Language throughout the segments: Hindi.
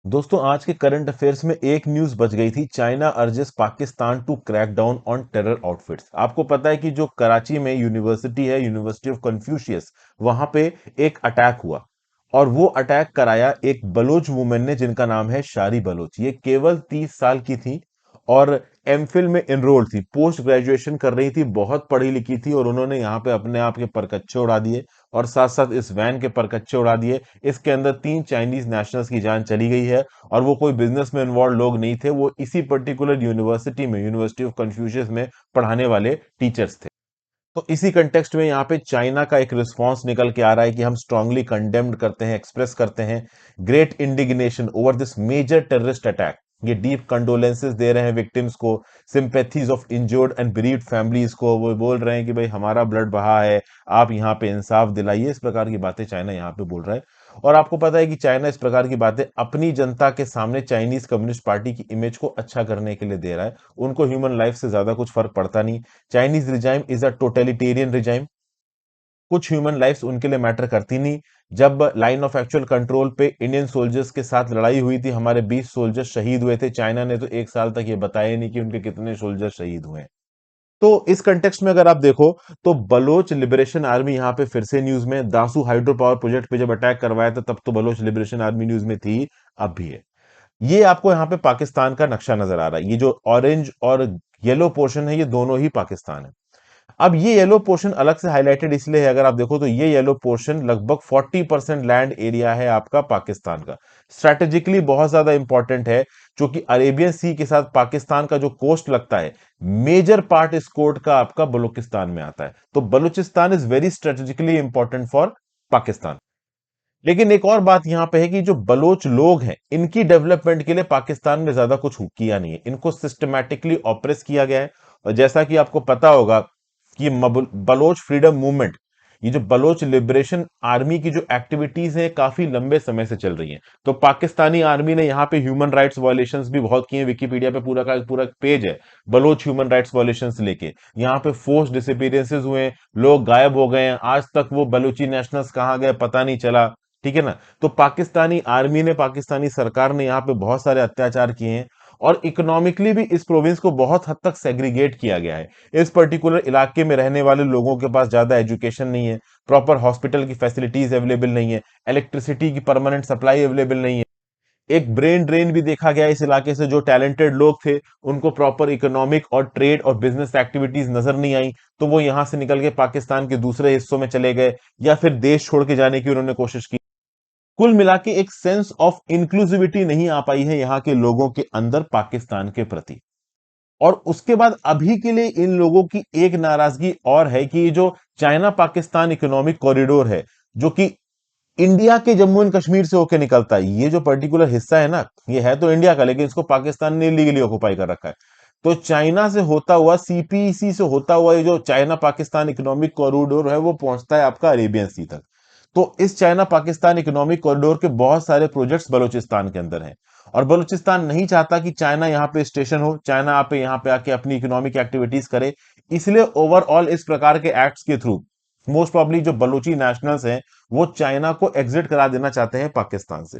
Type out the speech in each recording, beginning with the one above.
दोस्तों आज के करंट अफेयर्स में एक न्यूज बच गई थी। China urges Pakistan to crack down on terror outfits. आपको पता है कि जो कराची में यूनिवर्सिटी है, यूनिवर्सिटी ऑफ कन्फ्यूशियस, वहां पे एक अटैक हुआ और वो अटैक कराया एक बलोच वुमेन ने जिनका नाम है शारी बलोच। ये केवल 30 साल की थी और एमफिल में एनरोल्ड थी, पोस्ट ग्रेजुएशन कर रही थी, बहुत पढ़ी लिखी थी और उन्होंने यहाँ पे अपने आप के परकच्चे उड़ा दिए और साथ साथ इस वैन के परकच्चे उड़ा दिए। इसके अंदर 3 चाइनीज नेशनल्स की जान चली गई है और वो कोई बिजनेस में इन्वॉल्व लोग नहीं थे, वो इसी पर्टिकुलर यूनिवर्सिटी में, यूनिवर्सिटी ऑफ कन्फ्यूशियस में पढ़ाने वाले टीचर्स थे। तो इसी कंटेक्स्ट में यहाँ पे चाइना का एक रिस्पॉन्स निकल के आ रहा है कि हम स्ट्रांगली कंडेम्ड करते हैं, एक्सप्रेस करते हैं great indignation over this major terrorist attack. ये डीप कंडोलेंसेस दे रहे हैं विक्टिम्स को, sympathies of injured and bereaved families को। वो बोल रहे हैं कि भाई हमारा ब्लड बहा है, आप यहाँ पे इंसाफ दिलाइए। इस प्रकार की बातें चाइना यहाँ पे बोल रहा है। और आपको पता है कि चाइना इस प्रकार की बातें अपनी जनता के सामने चाइनीज कम्युनिस्ट पार्टी की इमेज को अच्छा करने के लिए दे रहा है। उनको ह्यूमन लाइफ से ज्यादा कुछ फर्क पड़ता नहीं। Chinese regime is a totalitarian regime. कुछ ह्यूमन लाइफ्स उनके लिए मैटर करती नहीं। जब लाइन ऑफ एक्चुअल कंट्रोल पे इंडियन सोल्जर्स के साथ लड़ाई हुई थी, हमारे 20 सोल्जर्स शहीद हुए थे। चाइना ने तो 1 साल तक ये बताया नहीं कि उनके कितने सोल्जर शहीद हुए हैं। तो इस कंटेक्स्ट में अगर आप देखो तो बलोच लिबरेशन आर्मी यहां पे फिर से न्यूज में। दासू हाइड्रो पावर प्रोजेक्ट पे जब अटैक करवाया था तब तो बलोच लिबरेशन आर्मी न्यूज में थी, अब भी है। ये आपको यहां पे पाकिस्तान का नक्शा नजर आ रहा है। ये जो ऑरेंज और येलो पोर्शन है, ये दोनों ही पाकिस्तान है। अब ये येलो पोर्शन अलग से हाईलाइटेड इसलिए है, अगर आप देखो तो ये येलो पोर्शन लगभग 40% लैंड एरिया है आपका पाकिस्तान का। स्ट्रेटेजिकली बहुत ज्यादा इंपॉर्टेंट है, क्योंकि अरेबियन सी के साथ पाकिस्तान का जो कोस्ट लगता है, मेजर पार्ट इस कोस्ट का आपका बलूचिस्तान में आता है। तो Balochistan is very strategically important for Pakistan. लेकिन एक और बात यहां पे है कि जो बलोच लोग हैं, इनकी डेवलपमेंट के लिए पाकिस्तान में ज्यादा कुछ किया नहीं है। इनको सिस्टमैटिकली ऑप्रेस किया गया है। और जैसा कि आपको पता होगा कि बलोच फ्रीडम मूवमेंट, ये जो बलोच लिबरेशन आर्मी की जो एक्टिविटीज हैं, काफी लंबे समय से चल रही हैं। तो पाकिस्तानी आर्मी ने यहाँ पे ह्यूमन राइट्स वायलेशंस भी बहुत किए हैं। विकिपीडिया पे पूरा का पूरा पेज है बलोच ह्यूमन राइट्स वायलेशंस लेके। यहाँ पे फोर्स डिसअपीयरेंसेस हुए हैं, लोग गायब हो गए हैं, आज तक वो बलूची नेशनल्स कहाँ गए पता नहीं चला। ठीक है ना। तो पाकिस्तानी आर्मी ने, पाकिस्तानी सरकार ने यहाँ पे बहुत सारे अत्याचार किए हैं और इकोनॉमिकली भी इस प्रोविंस को बहुत हद तक सेग्रीगेट किया गया है। इस पर्टिकुलर इलाके में रहने वाले लोगों के पास ज्यादा एजुकेशन नहीं है, प्रॉपर हॉस्पिटल की फैसिलिटीज अवेलेबल नहीं है, इलेक्ट्रिसिटी की परमानेंट सप्लाई अवेलेबल नहीं है। एक ब्रेन ड्रेन भी देखा गया इस इलाके से। जो टैलेंटेड लोग थे उनको प्रॉपर इकोनॉमिक और ट्रेड और बिजनेस एक्टिविटीज नजर नहीं आई, तो वो यहां से निकल के पाकिस्तान के दूसरे हिस्सों में चले गए या फिर देश छोड़ के जाने की उन्होंने कोशिश की। कुल मिला के एक सेंस ऑफ इंक्लूसिविटी नहीं आ पाई है यहाँ के लोगों के अंदर पाकिस्तान के प्रति। और उसके बाद अभी के लिए इन लोगों की एक नाराजगी और है कि ये जो चाइना पाकिस्तान इकोनॉमिक कॉरिडोर है, जो कि इंडिया के जम्मू एंड कश्मीर से होकर निकलता है, ये जो पर्टिकुलर हिस्सा है ना, ये है तो इंडिया का, लेकिन इसको पाकिस्तान ने लीगली ऑक्युपाई कर रखा है। तो चाइना से होता हुआ, सीपीईसी से होता हुआ, ये जो चाइना पाकिस्तान इकोनॉमिक कॉरिडोर है, वो पहुंचता है आपका अरेबियन सी तक। तो इस चाइना पाकिस्तान इकोनॉमिक कॉरिडोर के बहुत सारे प्रोजेक्ट्स बलूचिस्तान के अंदर हैं। और बलूचिस्तान नहीं चाहता कि चाइना यहाँ पे स्टेशन हो, चाइना आप यहाँ पे आके अपनी इकोनॉमिक एक्टिविटीज करे। इसलिए ओवरऑल इस प्रकार के एक्ट्स के थ्रू मोस्ट प्रॉब्ली जो बलूची नेशनल्स हैं, वो चाइना को एग्जिट करा देना चाहते हैं पाकिस्तान से।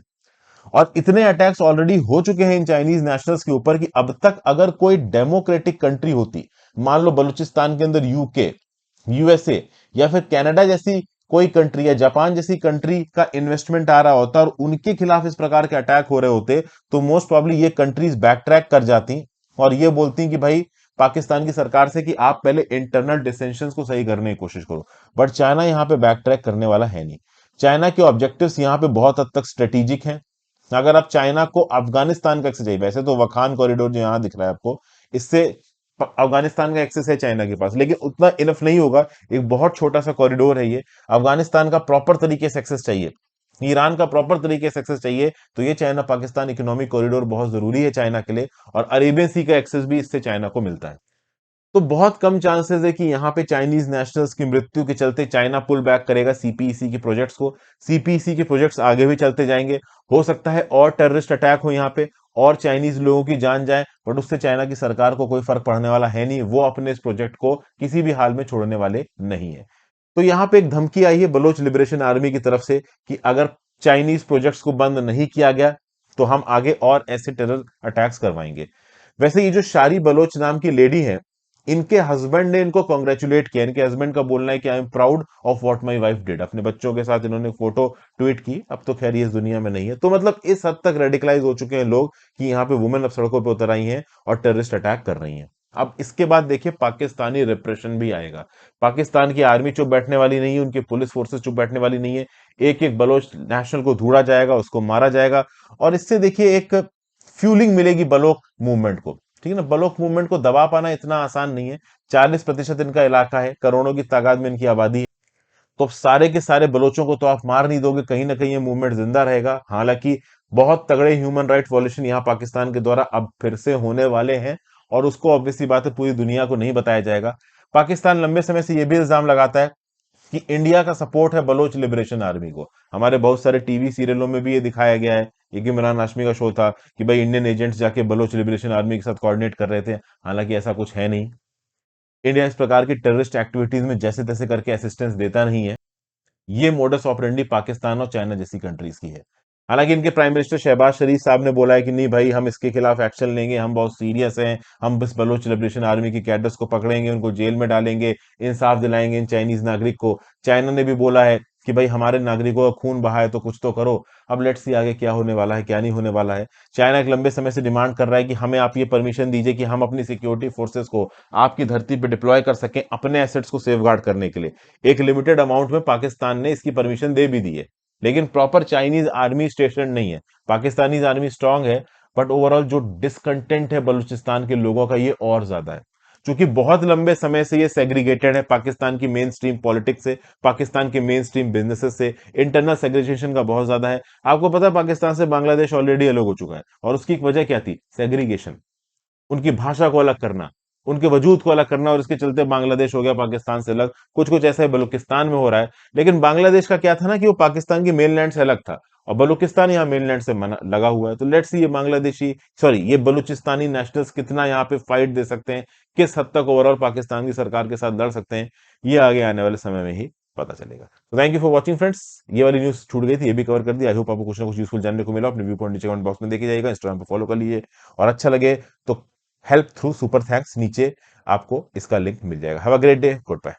और इतने अटैक्स ऑलरेडी हो चुके हैं इन चाइनीज नेशनल्स के ऊपर कि अब तक अगर कोई डेमोक्रेटिक कंट्री होती, मान लो बलूचिस्तान के अंदर यूके, यूएसए या फिर कनाडा जैसी कोई कंट्री या जापान जैसी कंट्री का इन्वेस्टमेंट आ रहा होता और उनके खिलाफ इस प्रकार के अटैक हो रहे होते, तो मोस्ट प्रॉब्ली ये कंट्रीज बैक ट्रैक कर जाती और ये बोलती कि भाई पाकिस्तान की सरकार से कि आप पहले इंटरनल डिसेंशंस को सही करने की कोशिश करो। बट चाइना यहां पे बैक ट्रैक करने वाला है नहीं। चाइना के ऑब्जेक्टिव्स यहां पे बहुत हद तक स्ट्रेटेजिक हैं। अगर आप चाइना को अफगानिस्तान का एक्सेस चाहिए, वैसे तो वखान कॉरिडोर जो यहां दिख रहा है आपको, इससे अफगानिस्तान का एक्सेस है चाइना के पास, लेकिन उतना इनफ नहीं होगा। एक बहुत छोटा सा कॉरिडोर है ये। अफगानिस्तान का प्रॉपर तरीके से एक्सेस चाहिए, ईरान का प्रॉपर तरीके से एक्सेस चाहिए, तो ये चाइना पाकिस्तान इकोनॉमिक कॉरिडोर बहुत जरूरी है चाइना के लिए। और अरेबियन सी का एक्सेस भी इससे चाइना को मिलता है। तो बहुत कम चांसेस है कि यहां पे चाइनीज नेशनल्स की मृत्यु के चलते चाइना पुल बैक करेगा सीपीईसी के प्रोजेक्ट्स को। सीपीईसी के प्रोजेक्ट्स आगे भी चलते जाएंगे। हो सकता है और टेररिस्ट अटैक हो यहाँ पे और चाइनीज लोगों की जान जाए, बट उससे चाइना की सरकार को कोई फर्क पड़ने वाला है नहीं। वो अपने इस प्रोजेक्ट को किसी भी हाल में छोड़ने वाले नहीं है। तो यहाँ पे एक धमकी आई है बलोच लिबरेशन आर्मी की तरफ से कि अगर चाइनीज प्रोजेक्ट्स को बंद नहीं किया गया तो हम आगे और ऐसे टेरर अटैक्स करवाएंगे। वैसे ये जो शारी बलोच नाम की लेडी है, इनके हस्बैंड ने इनको कॉन्ग्रेचुलेट किया। इनके हस्बैंड का बोलना है कि I am proud of what my wife did. अपने बच्चों के साथ इन्होंने फोटो ट्वीट की। अब तो खैर ये इस दुनिया में नहीं है। तो मतलब इस हद तक रेडिकलाइज हो चुके हैं लोग कि यहाँ पे वुमेन अब सड़कों पे उतर आई हैं और टेररिस्ट अटैक कर रही हैं। अब इसके बाद देखिए पाकिस्तानी रिप्रेशन भी आएगा। पाकिस्तान की आर्मी चुप बैठने वाली नहीं है, उनकी पुलिस फोर्सेस चुप बैठने वाली नहीं है। एक एक बलोच नेशनल को ढूंढा जाएगा, उसको मारा जाएगा। और इससे देखिए एक फ्यूलिंग मिलेगी बलोच मूवमेंट को। ठीक है ना, बलोच मूवमेंट को दबा पाना इतना आसान नहीं है। 40% इनका इलाका है, करोड़ों की तादाद में इनकी आबादी है। तो अब सारे के सारे बलोचों को तो आप मार नहीं दोगे, कहीं ना कहीं ये मूवमेंट जिंदा रहेगा। हालांकि बहुत तगड़े ह्यूमन राइट वॉल्यूशन यहाँ पाकिस्तान के द्वारा अब फिर से होने वाले हैं, और उसको ऑब्वियसली बात है पूरी दुनिया को नहीं बताया जाएगा। पाकिस्तान लंबे समय से यह भी इल्जाम लगाता है कि इंडिया का सपोर्ट है बलोच लिबरेशन आर्मी को। हमारे बहुत सारे टीवी सीरियलों में भी ये दिखाया गया है। एक इमरान हाशमी का शो था कि भाई इंडियन एजेंट्स जाके बलोच लिबरेशन आर्मी के साथ कोऑर्डिनेट कर रहे थे। हालांकि ऐसा कुछ है नहीं। इंडिया इस प्रकार की टेररिस्ट एक्टिविटीज में जैसे तैसे करके असिस्टेंस देता नहीं है। ये मोडस ऑपरेंडी पाकिस्तान और चाइना जैसी कंट्रीज की है। हालांकि इनके प्राइम मिनिस्टर शहबाज शरीफ साहब ने बोला है कि नहीं भाई, हम इसके खिलाफ एक्शन लेंगे, हम बहुत सीरियस हैं, हम बस बलोच लिबरेशन आर्मी के कैडर्स को पकड़ेंगे, उनको जेल में डालेंगे, इंसाफ दिलाएंगे इन चाइनीज नागरिक को। चाइना ने भी बोला है कि भाई हमारे नागरिकों का खून बहा है तो कुछ तो करो। अब लेट्स सी आगे क्या होने वाला है क्या नहीं होने वाला है। चाइना एक लंबे समय से डिमांड कर रहा है कि हमें आप ये परमिशन दीजिए कि हम अपनी सिक्योरिटी फोर्सेस को आपकी धरती पर डिप्लॉय कर सकें अपने एसेट्स को सेफगार्ड करने के लिए। एक लिमिटेड अमाउंट में पाकिस्तान ने इसकी परमिशन दे भी दी है, लेकिन प्रॉपर चाइनीज आर्मी स्टेशन नहीं है। पाकिस्तानी आर्मी स्ट्रांग है, बट ओवरऑल जो डिसकंटेंट है बलूचिस्तान के लोगों का, ये और ज्यादा है। क्योंकि बहुत लंबे समय से ये सेग्रीगेटेड है पाकिस्तान की मेन स्ट्रीम पॉलिटिक्स से, पाकिस्तान के मेन स्ट्रीम बिजनेसेस से। इंटरनल सेग्रीगेशन का बहुत ज्यादा है। आपको पता है पाकिस्तान से बांग्लादेश ऑलरेडी अलग हो चुका है, और उसकी एक वजह क्या थी? सेग्रीगेशन। उनकी भाषा को अलग करना, उनके वजूद को अलग करना, और इसके चलते बांग्लादेश हो गया पाकिस्तान से अलग। कुछ कुछ ऐसा ही बलूचिस्तान में हो रहा है। लेकिन बांग्लादेश का क्या था ना कि वो पाकिस्तान की मेनलैंड से अलग था, और बलूचिस्तान यहाँ मेनलैंड से लगा हुआ है। तो लेट्स सी ये बांग्लादेशी, सॉरी, ये बलूचिस्तानी नेशनल्स कितना यहाँ पे फाइट दे सकते हैं, किस हद तक ओवरऑल पाकिस्तान की सरकार के साथ लड़ सकते हैं, ये आगे आने वाले समय में ही पता चलेगा। तो thank you for watching friends. ये वाली न्यूज छूट गई थी, ये भी कवर कर दी। आई होप आपको कुछ ना कुछ यूजफुल जानने को मिला। अपने व्यू पॉइंट नीचे कमेंट बॉक्स में देखिए जाएगा, इंस्टाग्राम पे फॉलो कर लीजिए। और अच्छा लगे तो हेल्प थ्रू सुपर थैंक्स, नीचे आपको इसका लिंक मिल जाएगा। Have a great day, good bye.